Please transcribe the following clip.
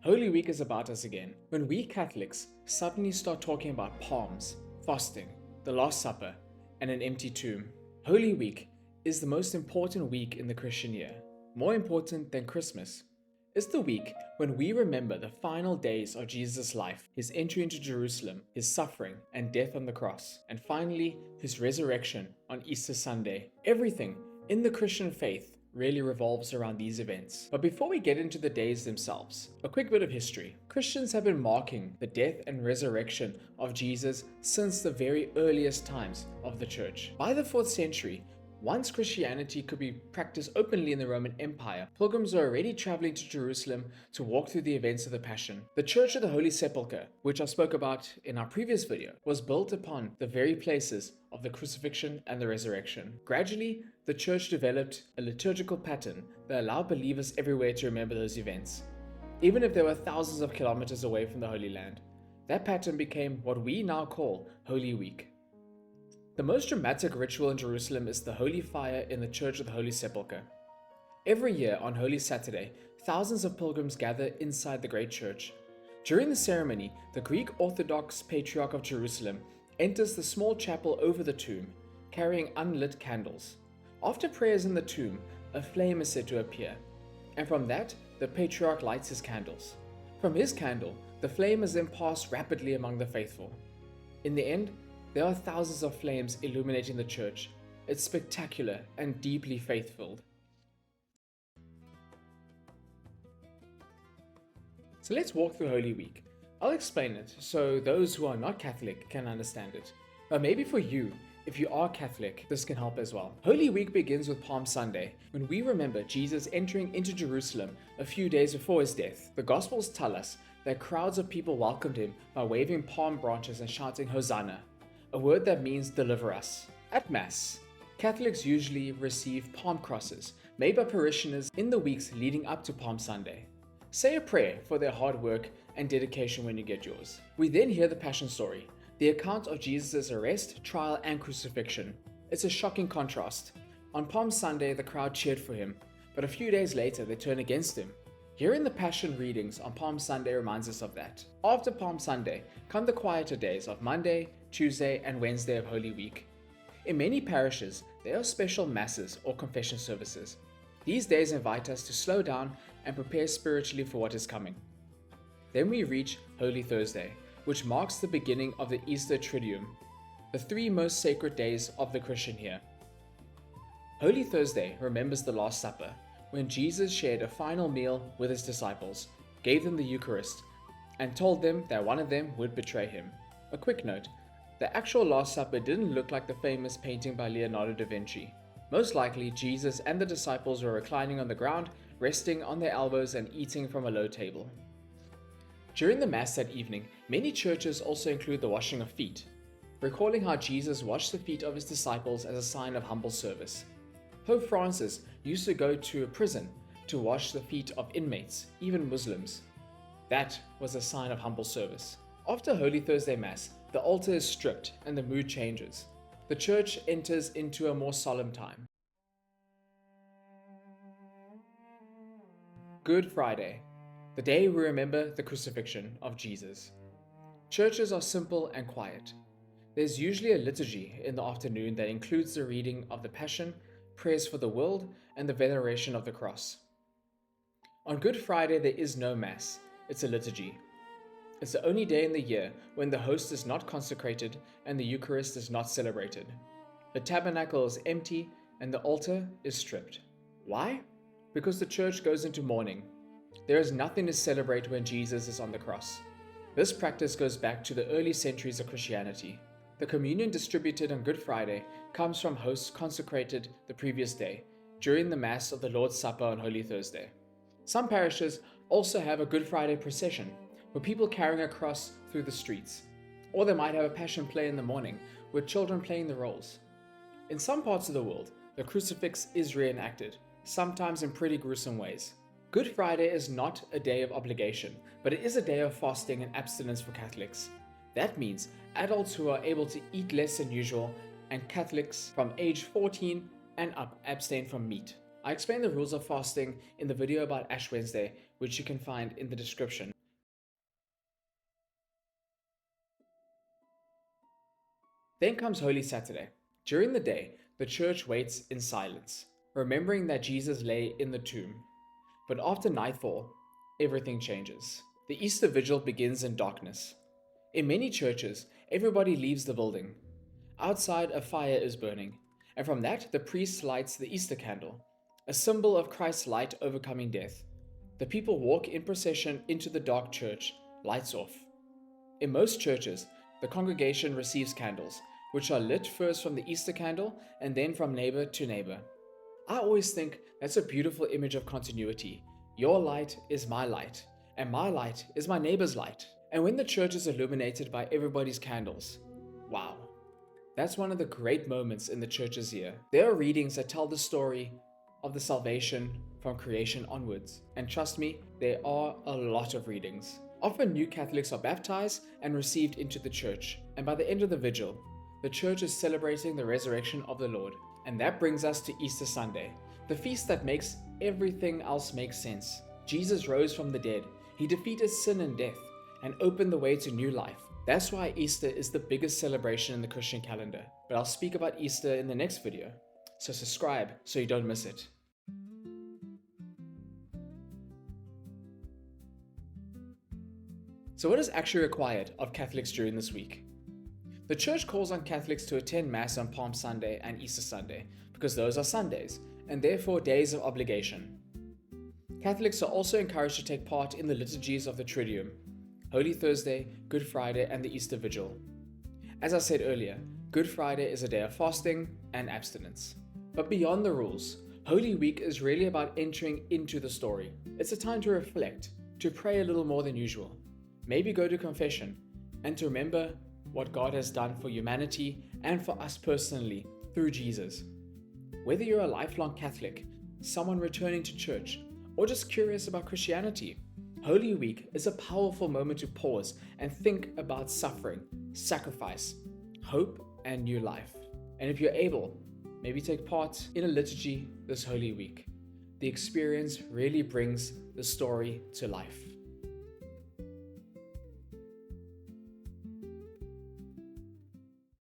Holy Week is about us again, when we Catholics suddenly start talking about palms, fasting, the Last Supper, and an empty tomb. Holy Week is the most important week in the Christian year, more important than Christmas. It's the week when we remember the final days of Jesus' life, his entry into Jerusalem, his suffering and death on the cross, and finally his resurrection on Easter Sunday. Everything in the Christian faith really revolves around these events. But before we get into the days themselves, a quick bit of history. Christians have been marking the death and resurrection of Jesus since the very earliest times of the church. By the 4th century, once Christianity could be practiced openly in the Roman Empire, pilgrims were already traveling to Jerusalem to walk through the events of the Passion. The Church of the Holy Sepulchre, which I spoke about in our previous video, was built upon the very places of the crucifixion and the resurrection. Gradually, the Church developed a liturgical pattern that allowed believers everywhere to remember those events, even if they were thousands of kilometers away from the Holy Land. That pattern became what we now call Holy Week. The most dramatic ritual in Jerusalem is the Holy Fire in the Church of the Holy Sepulchre. Every year on Holy Saturday, thousands of pilgrims gather inside the great church. During the ceremony, the Greek Orthodox Patriarch of Jerusalem enters the small chapel over the tomb, carrying unlit candles. After prayers in the tomb, a flame is said to appear, and from that, the Patriarch lights his candles. From his candle, the flame is then passed rapidly among the faithful. In the end, there are thousands of flames illuminating the church. It's spectacular and deeply faith-filled. So let's walk through Holy Week. I'll explain it so those who are not Catholic can understand it. But maybe for you, if you are Catholic, this can help as well. Holy Week begins with Palm Sunday, when we remember Jesus entering into Jerusalem a few days before his death. The Gospels tell us that crowds of people welcomed him by waving palm branches and shouting Hosanna, a word that means deliver us. At Mass, Catholics usually receive palm crosses made by parishioners in the weeks leading up to Palm Sunday. Say a prayer for their hard work and dedication when you get yours. We then hear the Passion story, the account of Jesus' arrest, trial, and crucifixion. It's a shocking contrast. On Palm Sunday, the crowd cheered for him, but a few days later they turn against him. Hearing the Passion readings on Palm Sunday reminds us of that. After Palm Sunday come the quieter days of Monday, Tuesday, and Wednesday of Holy Week. In many parishes, there are special masses or confession services. These days invite us to slow down and prepare spiritually for what is coming. Then we reach Holy Thursday, which marks the beginning of the Easter Triduum, the 3 most sacred days of the Christian year. Holy Thursday remembers the Last Supper, when Jesus shared a final meal with his disciples, gave them the Eucharist, and told them that one of them would betray him. A quick note, the actual Last Supper didn't look like the famous painting by Leonardo da Vinci. Most likely, Jesus and the disciples were reclining on the ground, resting on their elbows and eating from a low table. During the Mass that evening, many churches also include the washing of feet, recalling how Jesus washed the feet of his disciples as a sign of humble service. Pope Francis used to go to a prison to wash the feet of inmates, even Muslims. That was a sign of humble service. After Holy Thursday Mass, the altar is stripped and the mood changes. The church enters into a more solemn time. Good Friday, the day we remember the crucifixion of Jesus. Churches are simple and quiet. There's usually a liturgy in the afternoon that includes the reading of the Passion, prayers for the world, and the veneration of the cross. On Good Friday, there is no Mass. It's a liturgy. It's the only day in the year when the host is not consecrated and the Eucharist is not celebrated. The tabernacle is empty and the altar is stripped. Why? Because the church goes into mourning. There is nothing to celebrate when Jesus is on the cross. This practice goes back to the early centuries of Christianity. The communion distributed on Good Friday comes from hosts consecrated the previous day, during the Mass of the Lord's Supper on Holy Thursday. Some parishes also have a Good Friday procession, with people carrying a cross through the streets. Or they might have a Passion play in the morning, with children playing the roles. In some parts of the world, the crucifix is reenacted, sometimes in pretty gruesome ways. Good Friday is not a day of obligation, but it is a day of fasting and abstinence for Catholics. That means adults who are able to eat less than usual, and Catholics from age 14 and up abstain from meat. I explain the rules of fasting in the video about Ash Wednesday, which you can find in the description. Then comes Holy Saturday. During the day, the church waits in silence, remembering that Jesus lay in the tomb. But after nightfall, everything changes. The Easter Vigil begins in darkness. In many churches, everybody leaves the building. Outside, a fire is burning, and from that, the priest lights the Easter candle, a symbol of Christ's light overcoming death. The people walk in procession into the dark church, lights off. In most churches, the congregation receives candles, which are lit first from the Easter candle and then from neighbor to neighbor. I always think that's a beautiful image of continuity. Your light is my light, and my light is my neighbor's light. And when the church is illuminated by everybody's candles, wow, that's one of the great moments in the church's year. There are readings that tell the story of the salvation from creation onwards. And trust me, there are a lot of readings. Often new Catholics are baptized and received into the church. And by the end of the vigil, the church is celebrating the resurrection of the Lord. And that brings us to Easter Sunday, the feast that makes everything else make sense. Jesus rose from the dead. He defeated sin and death and opened the way to new life. That's why Easter is the biggest celebration in the Christian calendar. But I'll speak about Easter in the next video, so subscribe so you don't miss it. So what is actually required of Catholics during this week? The Church calls on Catholics to attend Mass on Palm Sunday and Easter Sunday, because those are Sundays, and therefore days of obligation. Catholics are also encouraged to take part in the liturgies of the Triduum, Holy Thursday, Good Friday, and the Easter Vigil. As I said earlier, Good Friday is a day of fasting and abstinence. But beyond the rules, Holy Week is really about entering into the story. It's a time to reflect, to pray a little more than usual, maybe go to confession, and to remember what God has done for humanity and for us personally through Jesus. Whether you're a lifelong Catholic, someone returning to church, or just curious about Christianity, Holy Week is a powerful moment to pause and think about suffering, sacrifice, hope, and new life. And if you're able, maybe take part in a liturgy this Holy Week. The experience really brings the story to life.